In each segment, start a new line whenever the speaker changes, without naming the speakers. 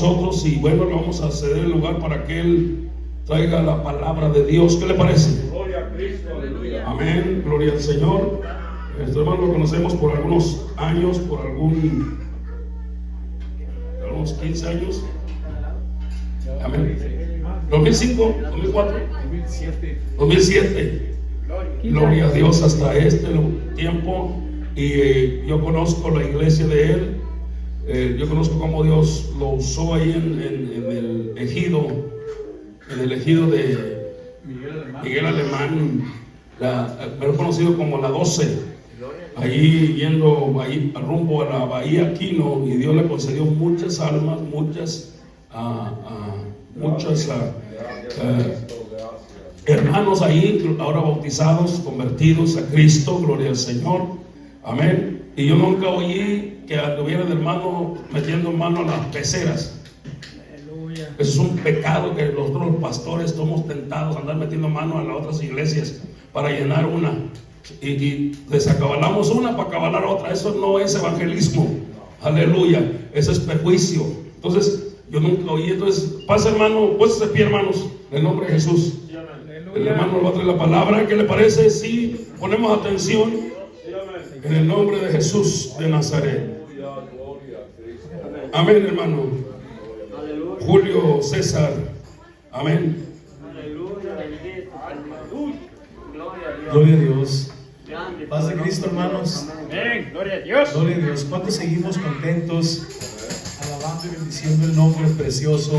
nosotros y bueno, le vamos a ceder el lugar para que él traiga la palabra de Dios. ¿Qué le parece?
Gloria a Cristo, aleluya.
Amén, gloria al Señor. Nuestro hermano lo conocemos por algunos años, por algunos 15 años. Amén. 2005, 2004, 2007. Gloria a Dios hasta este tiempo. Y yo conozco la iglesia de él. Yo conozco cómo Dios lo usó ahí en el ejido de Miguel Alemán, mejor conocido como la 12, ahí yendo ahí rumbo a la bahía Quino, y Dios le concedió muchas almas, muchas hermanos ahí, ahora bautizados, convertidos a Cristo, gloria al Señor, amén. Y yo nunca oí que anduviera el hermano metiendo mano a las peceras. Eso es un pecado que nosotros los pastores somos tentados a andar metiendo mano a las otras iglesias para llenar una y desacabalamos una para acabalar otra. Eso no es evangelismo, aleluya, eso es perjuicio. Entonces yo nunca oí. Entonces pasa, hermano, puéstos de pie, hermanos, en el nombre de Jesús. El hermano nos va a traer la palabra. ¿Qué le parece si ponemos atención en el nombre de Jesús de Nazaret? Amén, hermano Julio César. Amén.
Gloria a Dios. Paz de Cristo, hermanos.
Amén. Gloria a Dios.
Gloria a Dios. ¿Cuántos seguimos contentos, alabando y bendiciendo el nombre precioso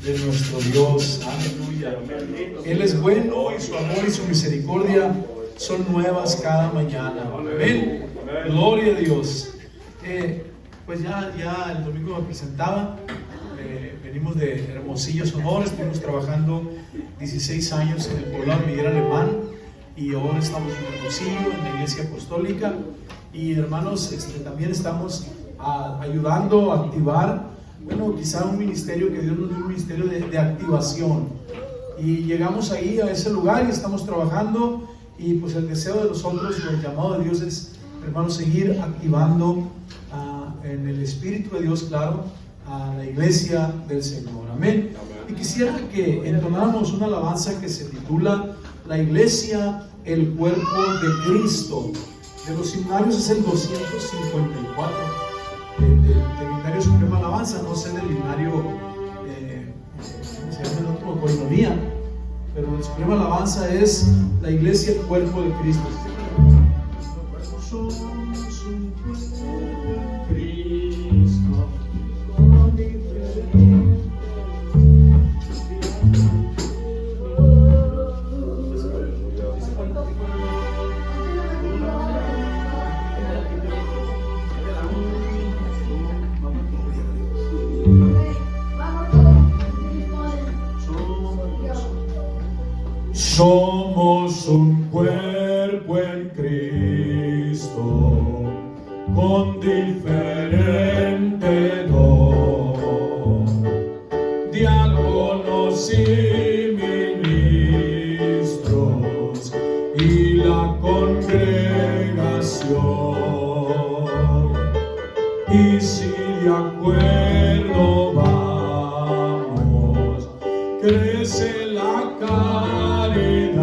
de nuestro Dios? Aleluya. Él es bueno y su amor y su misericordia son nuevas cada mañana. Amén. Gloria a Dios. Pues ya el domingo me presentaba. Venimos de Hermosillo, Sonora. Estuvimos trabajando 16 años en el poblado Miguel Alemán, y ahora estamos en Hermosillo, en la iglesia apostólica. Y hermanos, también estamos ayudando a activar, quizá un ministerio que Dios nos dio, un ministerio de activación. Y llegamos ahí a ese lugar y estamos trabajando. Y pues el deseo de nosotros, el llamado de Dios es, hermanos, seguir activando en el Espíritu de Dios, claro, a la iglesia del Señor. Amén. Y quisiera que entonáramos una alabanza que se titula La Iglesia, el Cuerpo de Cristo. De los himnarios es el 254 del himnario Suprema Alabanza. No sé del himnario se llama el otro, Coinonía, pero el Suprema Alabanza es la Iglesia, el Cuerpo de Cristo. Somos un cuerpo de Cristo. Somos un cuerpo en Cristo, con diferente don, diáconos y ministros y la congregación. Y si de acuerdo vamos, crece la caridad.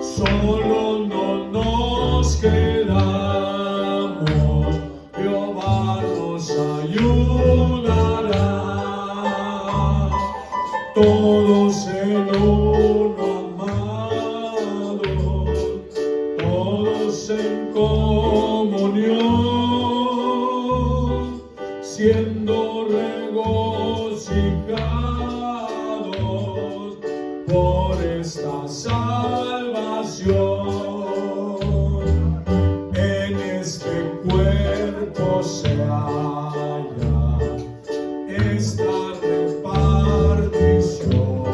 Solo no nos quedamos, Jehová nos ayudará. Todos en uno amados, todos en comunión, siendo regocijados por esta salvación. En este cuerpo se halla esta repartición,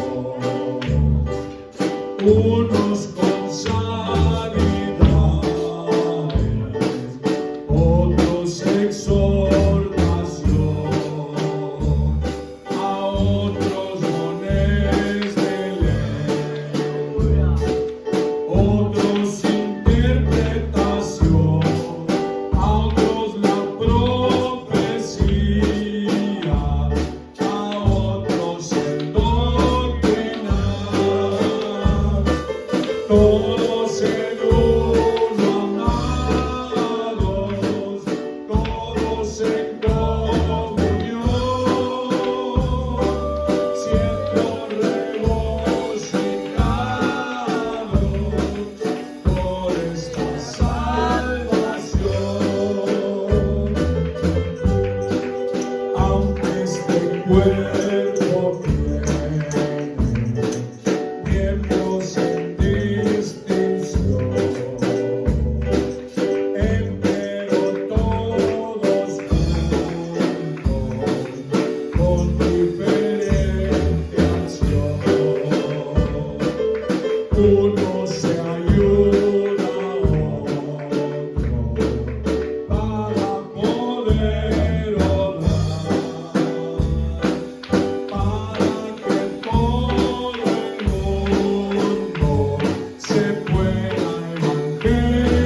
unos con sanidades, otros exhortación, a otros dones de ley, cuerpo tiene miembros sin distinción, empero todos juntos con diferente acción. Uno se ayuda a otro para poder obrar, para que todo el mundo se pueda evangelizar.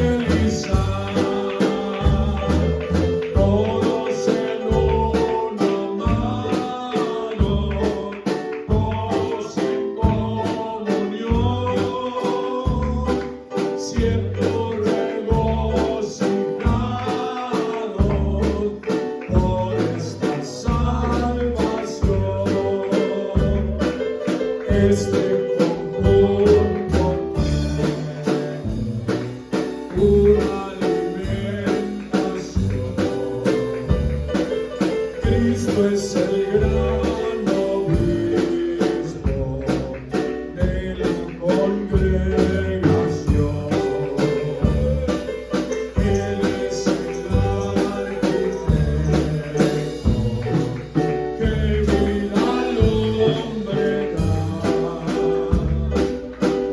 Todos en una mano, todos en comunión, siempre regocijados por esta salvación. Este conjunto tiene una alimentación. Cristo es el gran obispo de la congregación. Él es el arquitecto que vida al hombre da.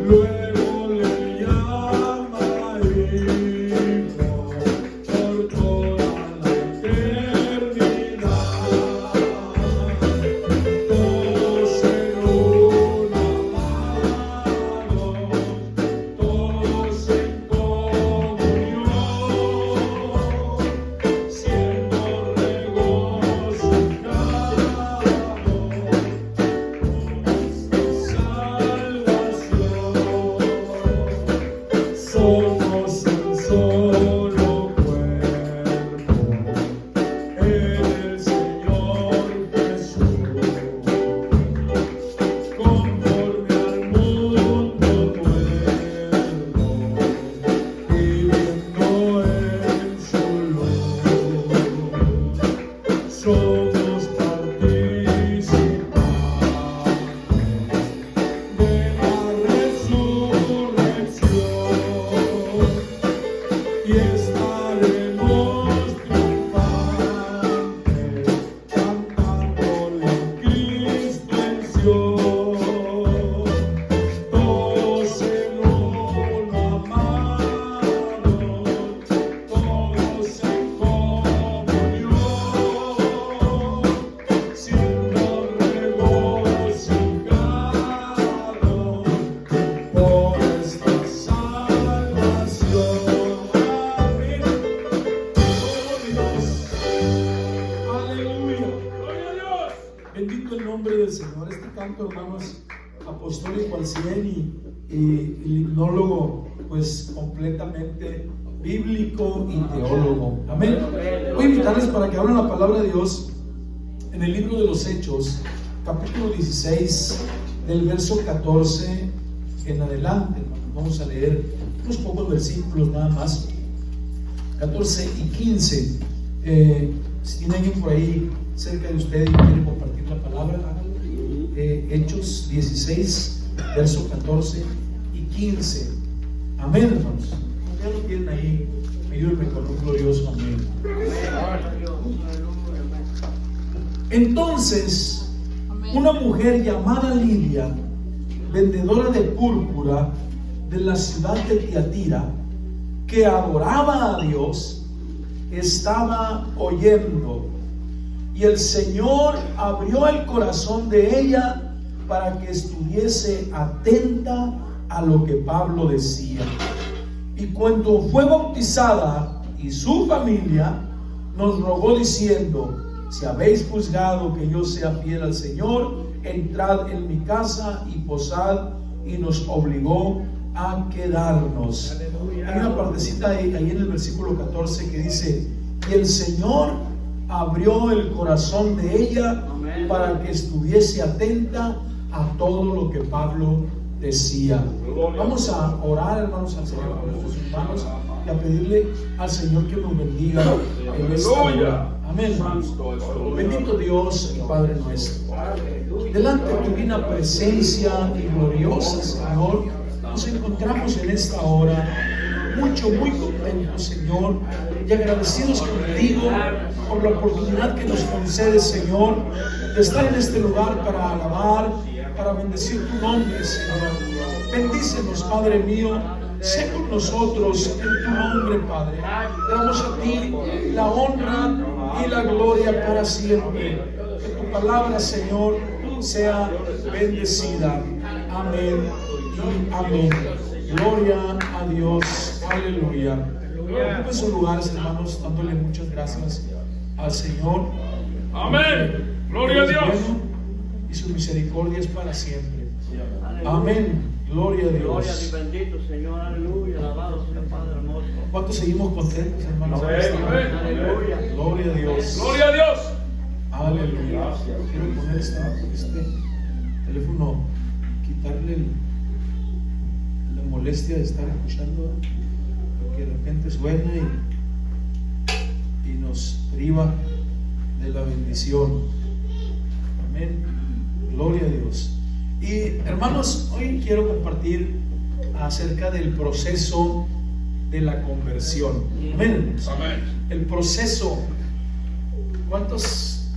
Luego le llama hijo por toda la eternidad. Todos en una mano, todos en comunión, siendo regocijados por esta salvación. Somos un solo cuerpo en el Señor Jesús, conforme al mundo nuevo, viviendo en su luz. Somos participantes de la resurrección y estaremos triunfantes cantándole a Cristo en Sion. Todos en una mano, todos en comunión, siendo regocijados por esta salvación. Amén. Aleluya. Bendito el nombre del Señor. Este canto, hermanos, apostólico al 100 y el himnólogo, pues completamente bíblico y teólogo. Amén. Voy a invitarles para que abran la palabra de Dios en el libro de los Hechos, capítulo 16, del verso 14 en adelante. Vamos a leer unos pocos versículos nada más, 14 y 15. Si tiene alguien por ahí cerca de usted y quiere compartir la palabra, hágalo. Hechos 16, verso 14 y 15. Amén, hermanos. Ya lo tienen ahí, ayúdenme con un glorioso amén. Entonces, una mujer llamada Lidia, vendedora de púrpura de la ciudad de Tiatira, que adoraba a Dios, estaba oyendo, y el Señor abrió el corazón de ella para que estuviese atenta a lo que Pablo decía. Y cuando fue bautizada y su familia, nos rogó diciendo: si habéis juzgado que yo sea fiel al Señor, entrad en mi casa y posad, y nos obligó a quedarnos. Hay una partecita ahí en el versículo 14 que dice: y el Señor abrió el corazón de ella para que estuviese atenta a todo lo que Pablo decía. Vamos a orar, hermanos, al Señor con nuestras manos. y a pedirle al Señor que nos bendiga en esta hora. Amén. Bendito Dios y Padre nuestro, delante de tu divina presencia y gloriosa, Señor, nos encontramos en esta hora muy contentos, Señor, y agradecidos contigo por la oportunidad que nos concedes, Señor, de estar en este lugar para alabar, para bendecir tu nombre, Señor. Bendícenos, Padre mío, sé con nosotros en tu nombre, Padre. Te damos a ti la honra y la gloria para siempre. Que tu palabra, Señor, sea bendecida. Amén y amén. Gloria a Dios. Aleluya. Ocupen sus lugares, hermanos, dándole muchas gracias al Señor.
Amén. Gloria a Dios.
Bueno, y su misericordia es para siempre. Amén. Gloria a
Gloria a ti,
Dios.
bendito Señor, aleluya, alabado sea el Padre hermoso.
¿Cuántos seguimos contentos, hermanos?
Amén.
Aleluya.
Gloria a Dios.
Gloria a Dios.
Aleluya. Quiero poner este teléfono, quitarle la molestia de estar escuchando, porque de repente suena y nos priva de la bendición. Amén. Gloria a Dios. Y hermanos, hoy quiero compartir acerca del proceso de la conversión. Amén.
Amén.
El proceso. ¿Cuántos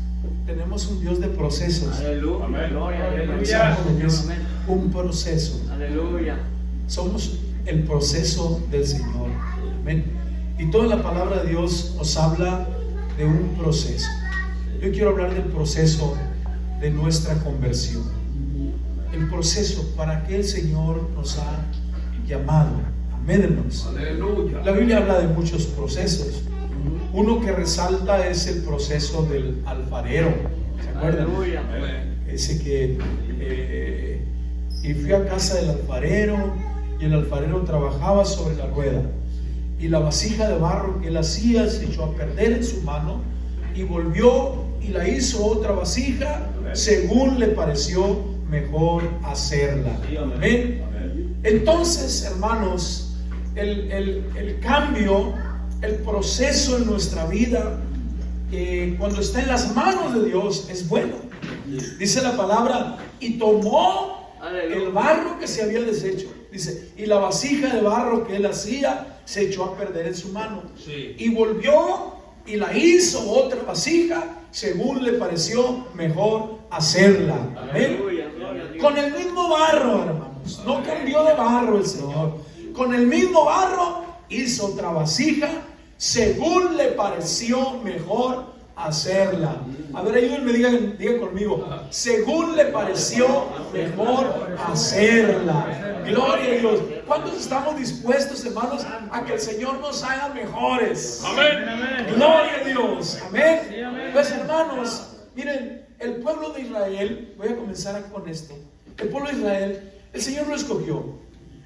tenemos un Dios de procesos?
Aleluya.
Amén.
Gloria, aleluya.
Pensamos en eso.
Amén.
Un proceso.
Aleluya.
Somos el proceso del Señor. Amén. Y toda la palabra de Dios nos habla de un proceso. Yo quiero hablar del proceso de nuestra conversión. El proceso para que el Señor nos ha llamado. Amén, hermanos.
Aleluya.
La Biblia habla de muchos procesos. Uno que resalta es el proceso del alfarero. ¿Se acuerdan?
Aleluya.
Ese que y fui a casa del alfarero, y el alfarero trabajaba sobre la rueda, y la vasija de barro que él hacía se echó a perder en su mano, y volvió y la hizo otra vasija según le pareció mejor hacerla. Amén. Entonces, hermanos, el cambio, el proceso en nuestra vida, cuando está en las manos de Dios, es bueno. Dice la palabra, y tomó el barro que se había deshecho, dice, y la vasija de barro que él hacía se echó a perder en su mano.
Sí.
Y volvió y la hizo otra vasija según le pareció mejor hacerla. Amén.
Aleluya. Gloria a Dios.
Con el mismo barro, hermanos, no cambió de barro el Señor. Con el mismo barro hizo otra vasija según le pareció mejor hacerla. A ver, ayúdenme, digan conmigo, según le pareció mejor hacerla. Gloria a Dios. ¿Cuántos estamos dispuestos, hermanos, a que el Señor nos haga mejores?
Amén.
Gloria a Dios. Amén. Pues, hermanos, miren, el pueblo de Israel, voy a comenzar con esto. El pueblo de Israel, el Señor lo escogió,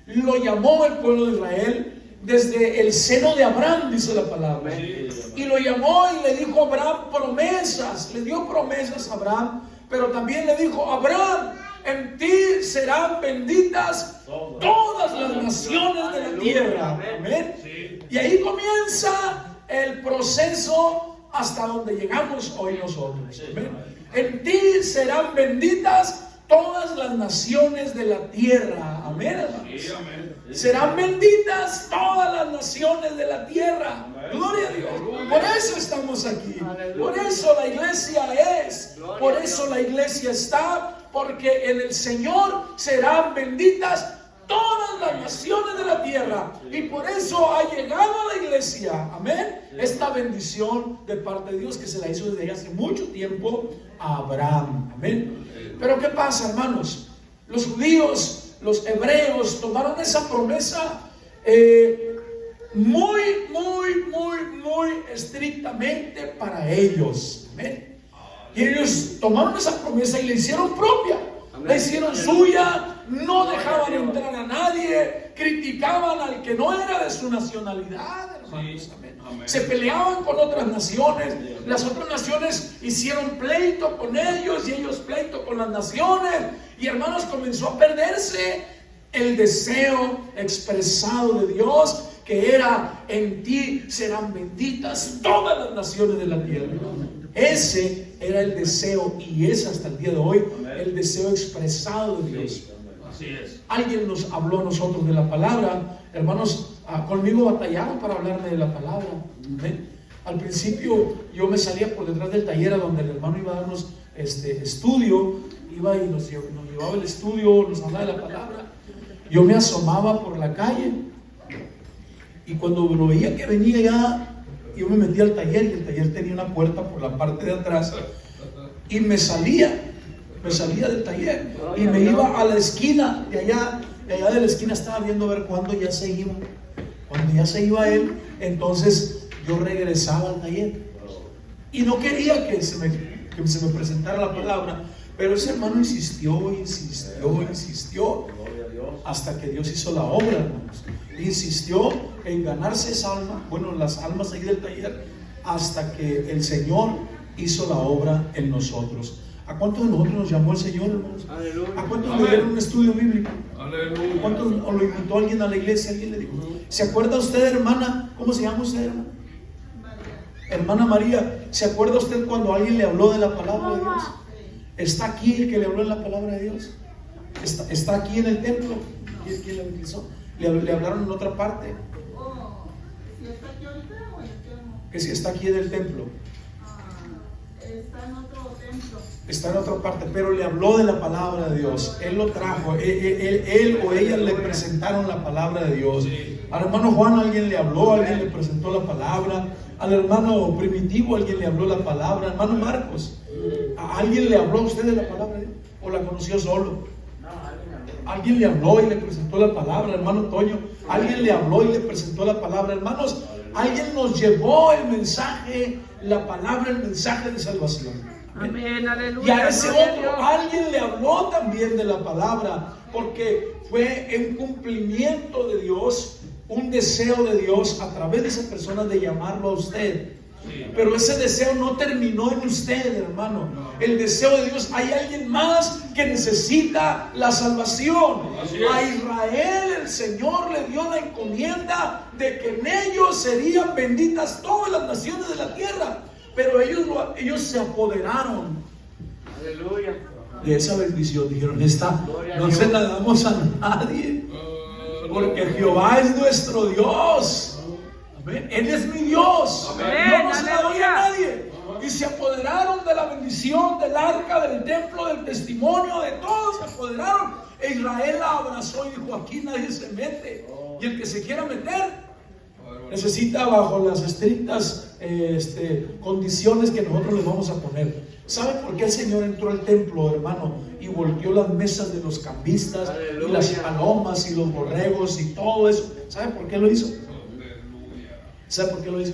lo llamó el pueblo de Israel desde el seno de Abraham, dice la palabra. Y lo llamó y le dijo a Abraham promesas, le dio promesas a Abraham, pero también le dijo: Abraham, en ti serán benditas todas las naciones de la tierra. Amén. Y ahí comienza el proceso hasta donde llegamos hoy nosotros. Amén. En ti serán benditas todas las naciones de la tierra. Amén, hermanos. Serán benditas todas las naciones de la tierra. Gloria a Dios. Por eso estamos aquí. Por eso la iglesia es. Por eso la iglesia está. Porque en el Señor serán benditas todas las naciones de la tierra. Y por eso ha llegado a la iglesia, amén, esta bendición de parte de Dios, que se la hizo desde hace mucho tiempo a Abraham. Amén. Pero ¿qué pasa, hermanos? Los judíos, los hebreos tomaron esa promesa muy estrictamente para ellos. Amén. Y ellos tomaron esa promesa y la hicieron propia, la hicieron suya. No dejaban entrar a nadie, criticaban al que no era de su nacionalidad, hermanos. Amén. Se peleaban con otras naciones. Las otras naciones hicieron pleito con ellos y ellos pleito con las naciones. Y, hermanos, comenzó a perderse el deseo expresado de Dios, que que era: en ti serán benditas todas las naciones de la tierra. Ese era el deseo, y es hasta el día de hoy el deseo expresado de Dios.
Así es.
Alguien nos habló a nosotros de la palabra. Hermanos, conmigo batallaron para hablarme de la palabra. ¿Ven? Al principio yo me salía por detrás del taller a donde el hermano iba a darnos estudio, iba y nos llevaba el estudio, nos hablaba de la palabra. Yo me asomaba por la calle, y cuando lo veía que venía ya, yo me metía al taller, y el taller tenía una puerta por la parte de atrás, y me salía del taller y me iba a la esquina de allá de la esquina. Estaba viendo a ver cuándo ya se iba. Cuando ya se iba él, entonces yo regresaba al taller, y no quería que se me presentara la palabra, pero ese hermano insistió hasta que Dios hizo la obra, hermanos. Insistió en ganarse esa alma, las almas ahí del taller, hasta que el Señor hizo la obra en nosotros. ¿A cuántos de nosotros nos llamó el Señor, hermanos?
Aleluya.
¿A cuántos le dieron un estudio bíblico?
Aleluya.
¿A cuántos lo invitó alguien a la iglesia? ¿Alguien le dijo? ¿Se acuerda usted, hermana? ¿Cómo se llama usted, hermana? Hermana María, ¿se acuerda usted cuando alguien le habló de la palabra de Dios? ¿Está aquí el que le habló de la palabra de Dios? ¿Está aquí en el templo? ¿Quién le bautizó? ¿Le hablaron en otra parte?
¿Si está aquí ahorita o en el templo?
Que si está aquí en el templo.
Está en otro templo.
Está en otra parte, pero le habló de la palabra de Dios. Él lo trajo, él o ella le presentaron la palabra de Dios. Al hermano Juan alguien le habló, alguien le presentó la palabra. Al hermano Primitivo alguien le habló la palabra. Hermano Marcos, ¿a alguien le habló a usted de la palabra de Dios? ¿O la conoció solo? Alguien le habló y le presentó la palabra. Hermano Toño, alguien le habló y le presentó la palabra. Hermanos, alguien nos llevó el mensaje, la palabra, el mensaje de salvación.
Amén, aleluya.
Y a ese
Gloria a
otro
Dios.
alguien le habló también de la palabra, porque fue un cumplimiento de Dios, un deseo de Dios a través de esa persona de llamarlo a usted. Pero ese deseo no terminó en usted, hermano. El deseo de Dios, hay alguien más que necesita la salvación. A Israel el Señor le dio la encomienda de que en ellos serían benditas todas las naciones de la tierra. Pero ellos se apoderaron
Aleluya.
de esa bendición. Dijeron: esta no se la damos a nadie, porque Jehová es nuestro Dios. Amén. Él es mi Dios.
Amén.
Yo no se la doy a
Aleluya.
nadie. Y se apoderaron de la bendición del arca, del templo, del testimonio, de todos se apoderaron. E Israel la abrazó y dijo: aquí nadie se mete. Y el que se quiera meter necesita bajo las estrictas condiciones que nosotros les vamos a poner. ¿Sabe por qué el Señor entró al templo, hermano, y volteó las mesas de los cambistas,
Aleluya,
y las palomas y los borregos y todo eso? ¿Sabe por qué lo hizo? ¿Sabe por qué lo hizo?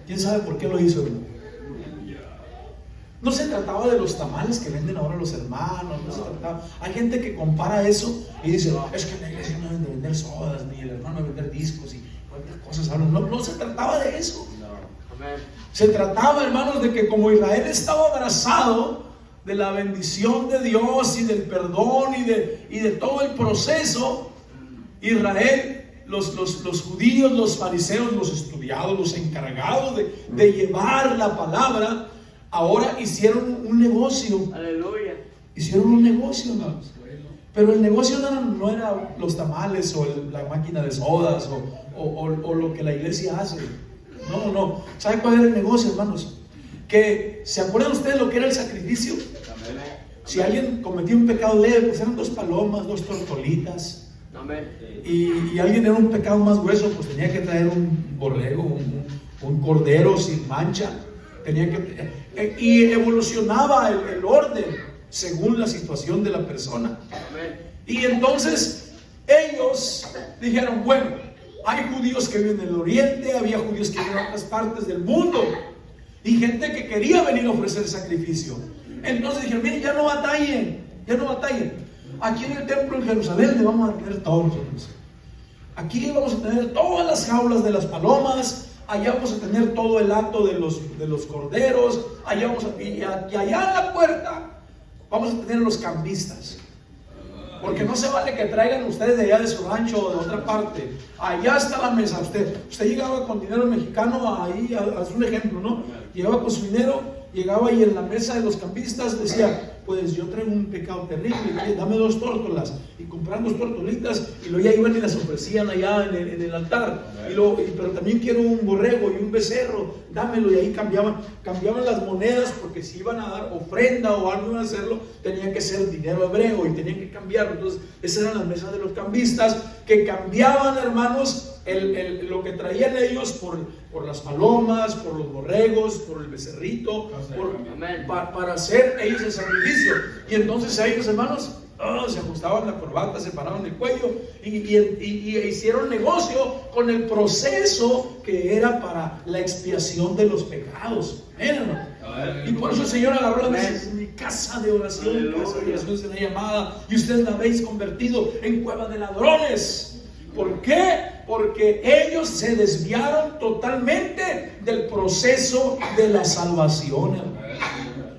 ¿Quién sabe por qué lo hizo, hermano? No se trataba de los tamales que venden ahora los hermanos, no se trataba. Hay gente que compara eso y dice: es que en la iglesia no deben de vender sodas, ni el hermano debe vender discos y cuántas cosas hablan. No se trataba de eso.
Amén.
Se trataba, hermanos, de que como Israel estaba abrazado de la bendición de Dios y del perdón y de todo el proceso, Israel, los judíos, los fariseos, los estudiados, los encargados de llevar la palabra, ahora hicieron un negocio.
Aleluya.
Hicieron un negocio, hermanos. Pero el negocio no era los tamales o la máquina de sodas o lo que la iglesia hace. No. ¿Sabe cuál era el negocio, hermanos? Que, ¿se acuerdan ustedes lo que era el sacrificio? Si alguien cometía un pecado leve, pues eran 2 palomas, 2 tortolitas.
Amén.
Y alguien era un pecado más grueso, pues tenía que traer un borrego, un cordero sin mancha. Y evolucionaba el orden según la situación de la persona.
Amén.
Y entonces ellos dijeron: bueno, hay judíos que viven en el oriente, había judíos que viven en otras partes del mundo, y gente que quería venir a ofrecer sacrificio. Entonces dijeron: miren, ya no batallen. Aquí en el templo en Jerusalén le vamos a tener todos nosotros. Aquí vamos a tener todas las jaulas de las palomas, allá vamos a tener todo el hato de los corderos, y allá en la puerta vamos a tener los cambistas. Porque no se vale que traigan ustedes de allá de su rancho o de otra parte. Allá está la mesa. Usted llegaba con dinero mexicano ahí, haz un ejemplo, ¿no? Llegaba con su dinero, llegaba ahí en la mesa de los cambistas, decía, pues yo traigo un pecado terrible, dame 2 tórtolas. Y compraban 2 tortolitas y luego ya iban y las ofrecían allá en el altar. Pero también quiero un borrego y un becerro, dámelo. Y ahí cambiaban las monedas, porque si iban a dar ofrenda o algo iban a hacerlo, tenía que ser dinero hebreo y tenían que cambiarlo. Entonces esas eran las mesas de los cambistas, que cambiaban, hermanos, lo que traían ellos por las palomas, por los borregos, por el becerrito, para hacer ellos el sacrificio. Y entonces ellos, hermanos, se ajustaban la corbata, se paraban el cuello y hicieron negocio con el proceso que era para la expiación de los pecados. Y por eso el Señor agarró la mesa: mi casa de oración, casa de oración será llamada, y ustedes la habéis convertido en cueva de ladrones. ¿Por qué? Porque ellos se desviaron totalmente del proceso de la salvación,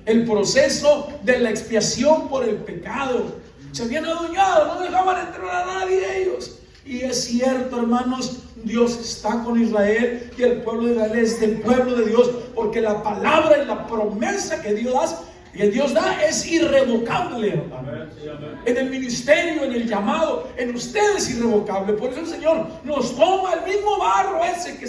el proceso de la expiación por el pecado. Se habían adueñado, no dejaban entrar a nadie ellos. Y es cierto, hermanos, Dios está con Israel, y el pueblo de Israel es del pueblo de Dios, porque la palabra y la promesa que Dios da es irrevocable, hermano. En el ministerio, en el llamado, en ustedes es irrevocable. Por eso el Señor nos toma el mismo barro ese que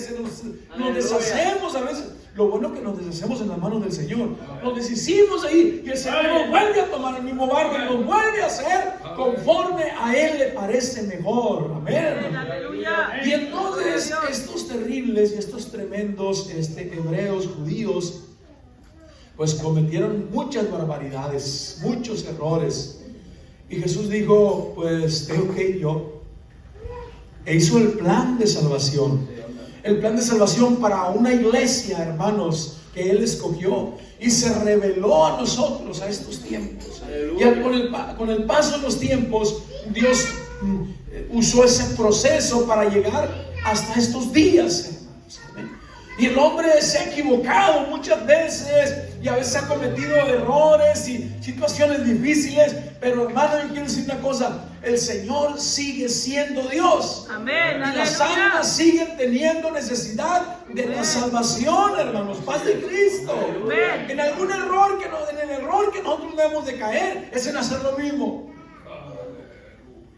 nos deshacemos a veces. Lo bueno que nos deshacemos en las manos del Señor. Nos deshicimos ahí, y el Señor nos vuelve a tomar el mismo barro y nos vuelve a hacer conforme a Él le parece mejor. Amén. Y entonces estos terribles y estos tremendos hebreos, judíos, pues cometieron muchas barbaridades, muchos errores. Y Jesús dijo, pues tengo que ir yo. E hizo el plan de salvación. El plan de salvación para una iglesia, hermanos, que Él escogió. Y se reveló a nosotros a estos tiempos. Y con el paso de los tiempos, Dios usó ese proceso para llegar hasta estos días, hermanos. Amén. Y el hombre se ha equivocado muchas veces, y a veces ha cometido errores y situaciones difíciles. Pero, hermano, yo quiero decir una cosa: el Señor sigue siendo Dios.
Amén.
Y las almas siguen teniendo necesidad de la salvación, hermanos. Paz de Cristo.
Amén.
En algún error en el error que nosotros debemos de caer es en hacer lo mismo.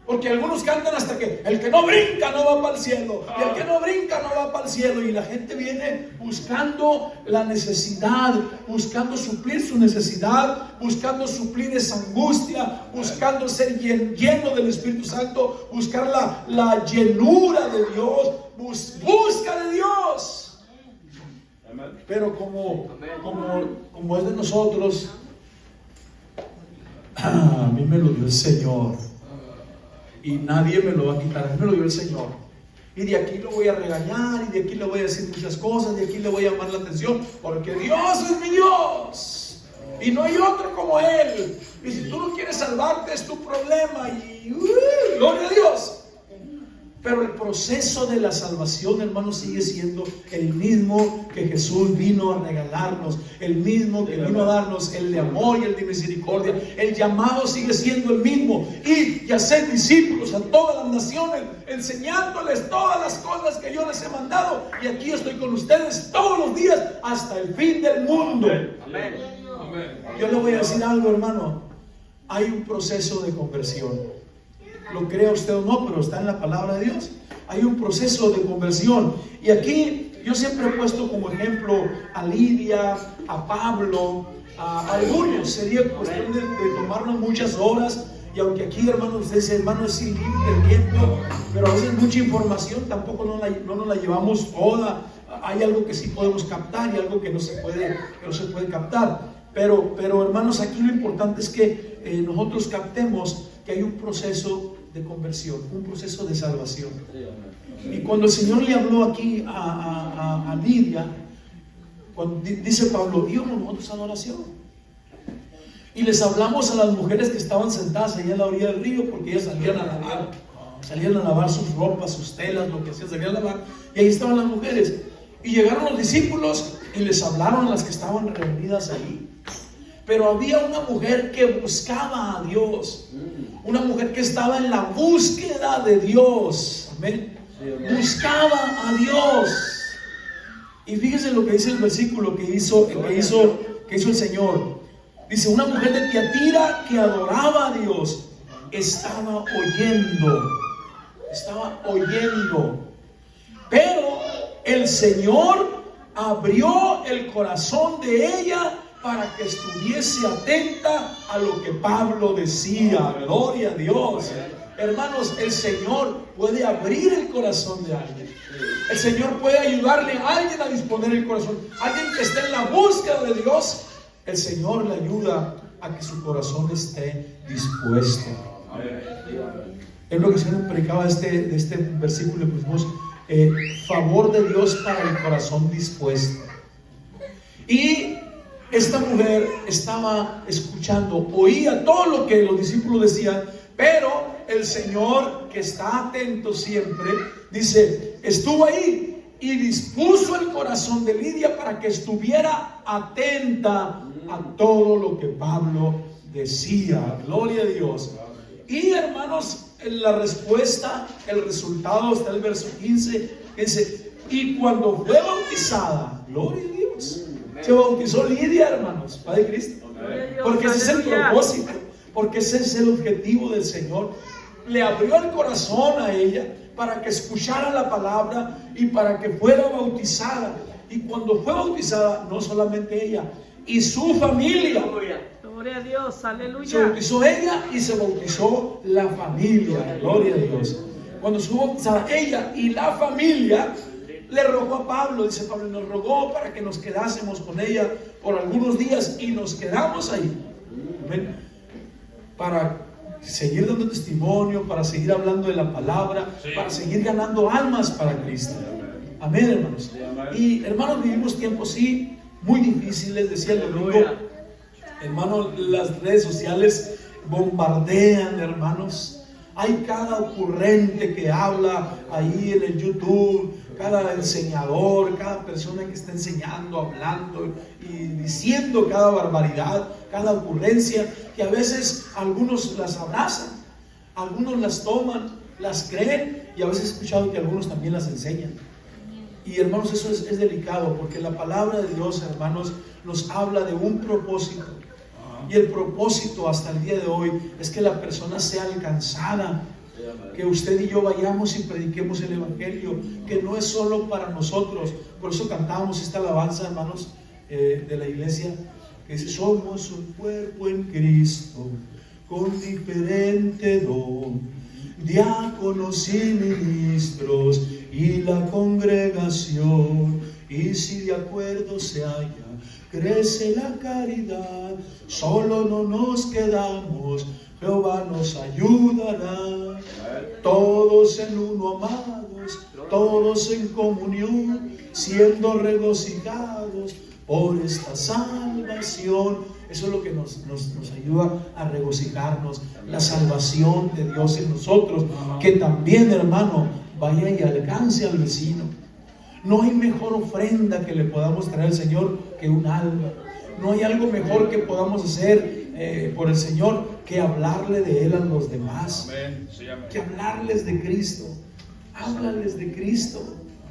Porque algunos cantan hasta que el que no brinca no va para el cielo, y el que no brinca no va para el cielo. Y la gente viene buscando la necesidad, buscando suplir su necesidad, buscando suplir esa angustia, buscando ser lleno del Espíritu Santo, buscar la llenura de Dios, busca de Dios. Pero como es de nosotros, a mí me lo dio el Señor. Y nadie me lo va a quitar, a mí me lo dio el Señor. Y de aquí lo voy a regañar, y de aquí le voy a decir muchas cosas, de aquí le voy a llamar la atención, porque Dios es mi Dios, y no hay otro como Él. Y si tú no quieres salvarte, es tu problema, y gloria a Dios. Pero el proceso de la salvación, hermanos, sigue siendo el mismo que Jesús vino a regalarnos, el mismo que vino a darnos, el de amor y el de misericordia. El llamado sigue siendo el mismo: id y hacer discípulos a todas las naciones, enseñándoles todas las cosas que yo les he mandado. Y aquí estoy con ustedes todos los días hasta el fin del mundo.
Amén.
Yo le voy a decir algo, hermano: hay un proceso de conversión. Lo crea usted o no, pero está en la palabra de Dios. Hay un proceso de conversión. Y aquí yo siempre he puesto como ejemplo a Lidia, a Pablo, a algunos. Sería cuestión de tomarnos muchas horas. Y aunque aquí, hermano, usted dice, hermano, es sin límite el tiempo, pero a veces mucha información tampoco no nos la llevamos toda. Hay algo que sí podemos captar y algo que no se puede captar. Pero hermanos, aquí lo importante es que nosotros captemos que hay un proceso de conversión, un proceso de salvación. Y cuando el Señor le habló aquí a Lidia, dice Pablo, íbamos nosotros a la oración. Y les hablamos a las mujeres que estaban sentadas allá en la orilla del río, porque ellas salían a lavar sus ropas, sus telas, lo que hacían, salían a lavar. Y ahí estaban las mujeres. Y llegaron los discípulos y les hablaron a las que estaban reunidas ahí. Pero había una mujer que buscaba a Dios, una mujer que estaba en la búsqueda de Dios. Amén. Buscaba a Dios. Y fíjese lo que dice el versículo que hizo el Señor. Dice: una mujer de Tiatira que adoraba a Dios estaba oyendo. Pero el Señor abrió el corazón de ella para que estuviese atenta a lo que Pablo decía. Gloria a Dios. Hermanos, el Señor puede abrir el corazón de alguien. El Señor puede ayudarle a alguien a disponer el corazón. Alguien que esté en la búsqueda de Dios, el Señor le ayuda a que su corazón esté dispuesto. Es lo que se nos predicaba de este versículo que pusimos, favor de Dios para el corazón dispuesto. Y esta mujer estaba escuchando, oía todo lo que los discípulos decían, pero el Señor, que está atento siempre, dice, estuvo ahí y dispuso el corazón de Lidia para que estuviera atenta a todo lo que Pablo decía. Gloria a Dios. Y hermanos, en la respuesta, el resultado está en el verso 15, que dice: y cuando fue bautizada, gloria a Dios, se bautizó Lidia, hermanos, Padre Cristo, porque ese es el propósito, porque ese es el objetivo del Señor. Le abrió el corazón a ella para que escuchara la palabra y para que fuera bautizada. Y cuando fue bautizada, no solamente ella y su familia,
Gloria a Dios, aleluya.
se bautizó ella y se bautizó la familia. Gloria a Dios. Cuando fue bautizada ella y la familia, le rogó a Pablo. Dice Pablo: nos rogó para que nos quedásemos con ella por algunos días, y nos quedamos ahí. Amén. Para seguir dando testimonio, para seguir hablando de la palabra, para seguir ganando almas para Cristo. Amén, hermanos. Y hermanos, vivimos tiempos sí muy difíciles. Decía el domingo, hermanos, las redes sociales bombardean, hermanos. Hay cada ocurrente que habla ahí en el YouTube, cada enseñador, cada persona que está enseñando, hablando y diciendo cada barbaridad, cada ocurrencia, que a veces algunos las abrazan, algunos las toman, las creen, y a veces he escuchado que algunos también las enseñan. Y hermanos, eso es delicado, porque la palabra de Dios, hermanos, nos habla de un propósito. Y el propósito hasta el día de hoy es que la persona sea alcanzada, que usted y yo vayamos y prediquemos el Evangelio, que no es solo para nosotros. Por eso cantábamos esta alabanza, hermanos, de la iglesia, que dice: somos un cuerpo en Cristo, con diferente don, diáconos y ministros, y la congregación, y si de acuerdo se halla, crece la caridad. Solo no nos quedamos, Jehová nos ayudará. Todos en uno, amados, todos en comunión, siendo regocijados por esta salvación. Eso es lo que nos ayuda a regocijarnos, la salvación de Dios en nosotros. Que también, hermano, vaya y alcance al vecino. No hay mejor ofrenda que le podamos traer al Señor que un alma. No hay algo mejor que podamos hacer por el Señor que hablarle de Él a los demás.
Amén. Sí, amén.
Que hablarles de Cristo. Háblales de Cristo.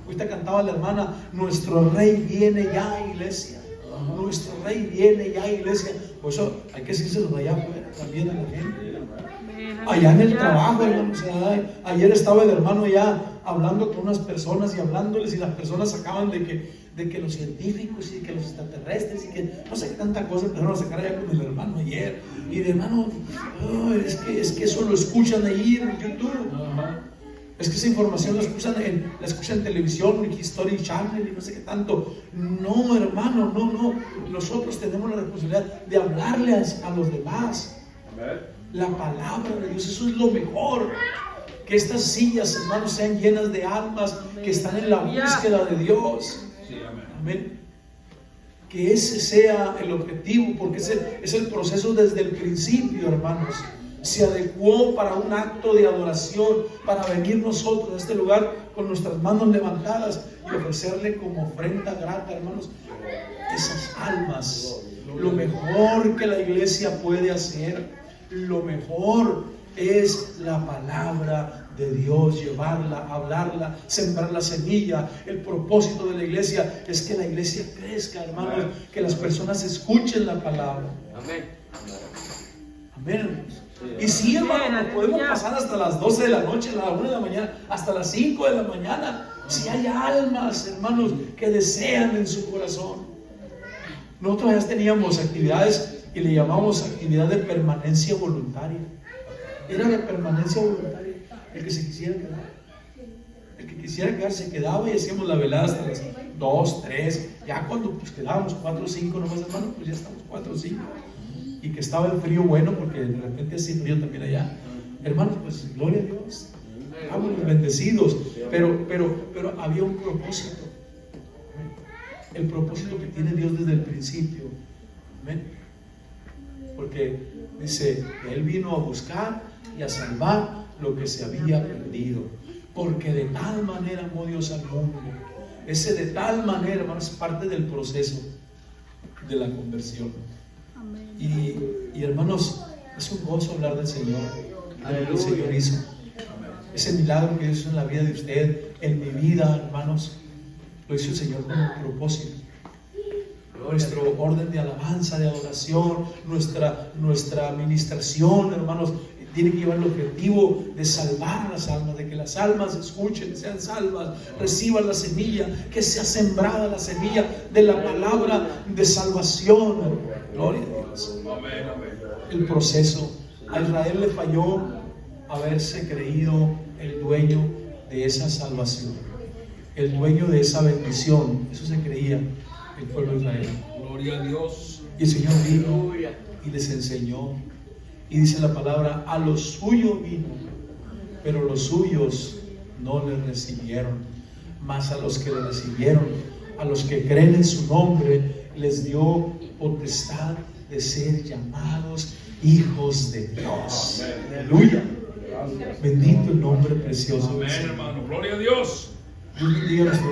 Ahorita cantaba la hermana: nuestro Rey viene ya, iglesia. Nuestro Rey viene ya, iglesia. Por eso hay que decírselo allá afuera también a la gente. Allá en el trabajo, hermano. O sea, ayer estaba el hermano ya hablando con unas personas y hablándoles, y las personas sacaban de que los científicos y de que los extraterrestres y que no sé qué tanta cosa empezaron a sacar allá con el hermano ayer. Y de hermano, oh, es que eso lo escuchan ahí en YouTube. Es que esa información la escuchan en televisión, en History Channel y no sé qué tanto. No, hermano, no. Nosotros tenemos la responsabilidad de hablarle a los demás. La palabra de Dios, eso es lo mejor. Que estas sillas, hermanos, sean llenas de almas que están en la búsqueda de Dios. Amén. Que ese sea el objetivo, porque es el proceso desde el principio, hermanos. Se adecuó para un acto de adoración, para venir nosotros a este lugar con nuestras manos levantadas y ofrecerle como ofrenda grata, hermanos, esas almas Lo mejor que la iglesia puede hacer, lo mejor es la palabra de Dios, llevarla, hablarla, sembrar la semilla. El propósito de la iglesia es que la iglesia crezca, hermanos, que las personas escuchen la palabra.
Amén.
Amén, hermanos. Y sí, hermanos, nos podemos pasar hasta las 12 de la noche, a la 1 de la mañana, hasta las 5 de la mañana. Si hay almas, hermanos, que desean en su corazón. Nosotros ya teníamos actividades y le llamamos actividad de permanencia voluntaria. Era de permanencia voluntaria. El que se quisiera quedar. El que quisiera quedar se quedaba y hacíamos la velada hasta las 2, 3. Ya cuando pues quedábamos 4 o 5 nomás, hermanos, pues ya estamos 4 o 5. Y que estaba el frío bueno, porque de repente hace frío también allá. Hermanos, pues gloria a Dios. Estábamos bendecidos. Pero había un propósito. El propósito que tiene Dios desde el principio. Amén. Porque dice que Él vino a buscar y a salvar lo que se había perdido. Porque de tal manera amó Dios al mundo. Ese de tal manera, hermanos, es parte del proceso de la conversión. Y hermanos, es un gozo hablar del Señor, de lo que el Señor hizo. Ese milagro que hizo en la vida de usted, en mi vida, hermanos, lo hizo el Señor con un propósito. Nuestro orden de alabanza, de adoración, nuestra administración, hermanos, tiene que llevar el objetivo de salvar las almas, de que las almas escuchen, sean salvas, reciban la semilla, que sea sembrada la semilla de la palabra de salvación. Gloria a Dios. El proceso. A Israel le falló haberse creído el dueño de esa salvación, el dueño de esa bendición. Eso se creía el pueblo de Israel.
Gloria a Dios.
Y el Señor vino y les enseñó. Y dice la palabra, a los suyos vino, pero los suyos no le recibieron. Mas a los que le recibieron, a los que creen en su nombre, les dio potestad de ser llamados hijos de Dios. Aleluya. Bendito el nombre precioso.
Amén, hermano. Gloria a Dios.
Dios bendiga a nuestro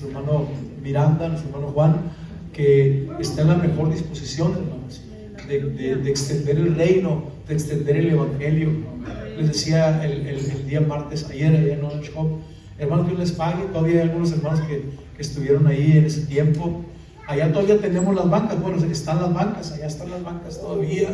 hermano Miranda, nuestro hermano Juan, que está en la mejor disposición, hermanos, de extender el reino, de extender el evangelio. Les decía el día martes, ayer en Orange Home, hermanos, Dios les pague. Todavía hay algunos hermanos que estuvieron ahí en ese tiempo. Allá todavía tenemos las bancas, bueno, están las bancas, allá están las bancas todavía,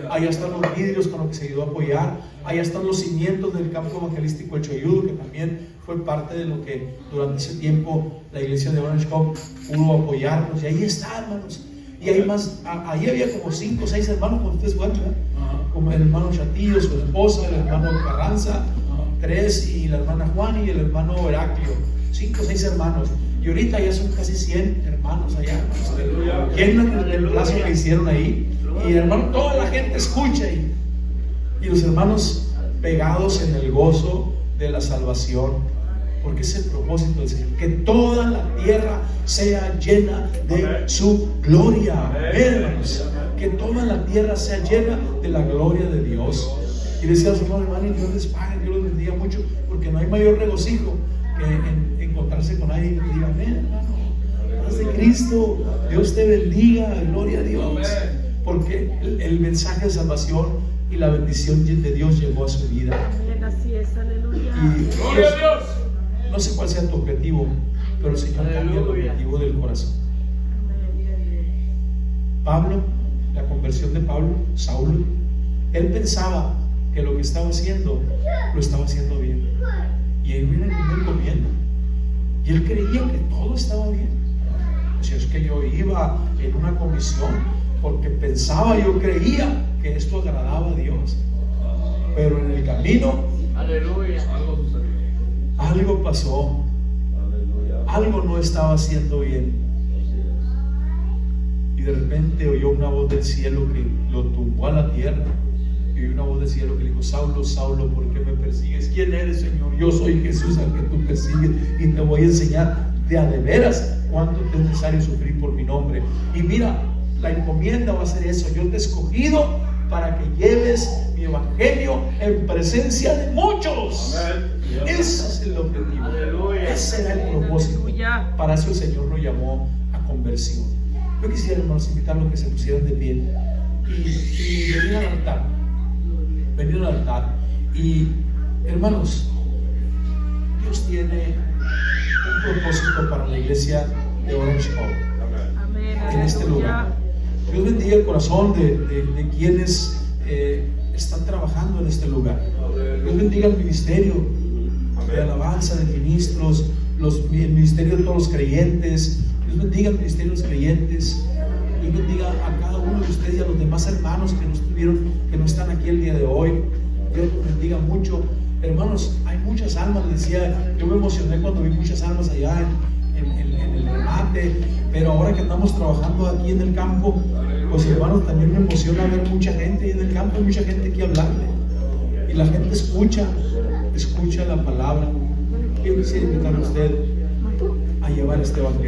allá están los vidrios con los que se ayudó a apoyar, allá están los cimientos del campo evangelístico El Choyudo, que también fue parte de lo que durante ese tiempo la iglesia de Orange Home pudo apoyarnos, y ahí está, hermanos. Y hay más, ahí había como 5 o 6 hermanos, cuando ustedes fueron, ¿verdad? Como el hermano Chatillo, su esposa, el hermano Carranza, 3, y la hermana Juan y el hermano Heraclio, 5 o 6 hermanos. Y ahorita ya son casi 100 hermanos allá. Llenan el plazo que hicieron ahí. Y hermano, toda la gente escucha ahí. Y los hermanos pegados en el gozo de la salvación. Porque es el propósito del Señor. Que toda la tierra sea llena de su gloria. Hermanos. Que toda la tierra sea llena de la gloria de Dios. Y decía a su hermano, y Dios les pague, Dios les bendiga mucho. Porque no hay mayor regocijo que en encontrarse con alguien que diga, amén, hermano, paz de Cristo, Dios te bendiga, gloria a Dios. Porque el mensaje de salvación y la bendición de Dios llegó a su vida.
Amén, así es, aleluya.
Y
Gloria a Dios.
no sé cuál sea tu objetivo, pero el Señor cambia el objetivo del corazón. Pablo, la conversión de Pablo, Saulo, él pensaba que lo que estaba haciendo, lo estaba haciendo bien. Y él viene comiendo. Y él creía que todo estaba bien. O sea, es que yo iba en una comisión porque pensaba, yo creía que esto agradaba a Dios. Pero en el camino,
Aleluya.
algo pasó. Algo no estaba haciendo bien. Y de repente oyó una voz del cielo que lo tumbó a la tierra. Y una voz del cielo que le dijo, Saulo, Saulo, ¿por qué me persigues? ¿Quién eres, Señor? Yo soy Jesús al que tú persigues y te voy a enseñar de a de veras cuánto es necesario sufrir por mi nombre. Y mira, la encomienda va a ser eso. Yo te he escogido para que lleves mi evangelio en presencia de muchos. Ese es el objetivo.
Aleluya.
Ese era el propósito.
Aleluya.
Para eso el Señor lo llamó a conversión. Yo quisiera, hermanos, invitarlos a que se pusieran de pie y venir al altar. Venir al altar. Y, hermanos, Dios tiene un propósito para la iglesia de Orange Hall
Amén.
en este lugar. Dios bendiga el corazón de quienes están trabajando en este lugar. Dios bendiga el ministerio de alabanza, de ministros, el ministerio de todos los creyentes. Dios bendiga el ministerio de los creyentes. Dios bendiga a cada uno de ustedes y a los demás hermanos que no estuvieron, que no están aquí el día de hoy. Dios los bendiga mucho. Hermanos, hay muchas almas, les decía, yo me emocioné cuando vi muchas almas allá en el remate, pero ahora que andamos trabajando aquí en el campo, pues hermanos, también me emociona ver mucha gente en el campo, hay mucha gente que hablarle, y la gente escucha la palabra. Yo quisiera invitar a usted a llevar este evangelio.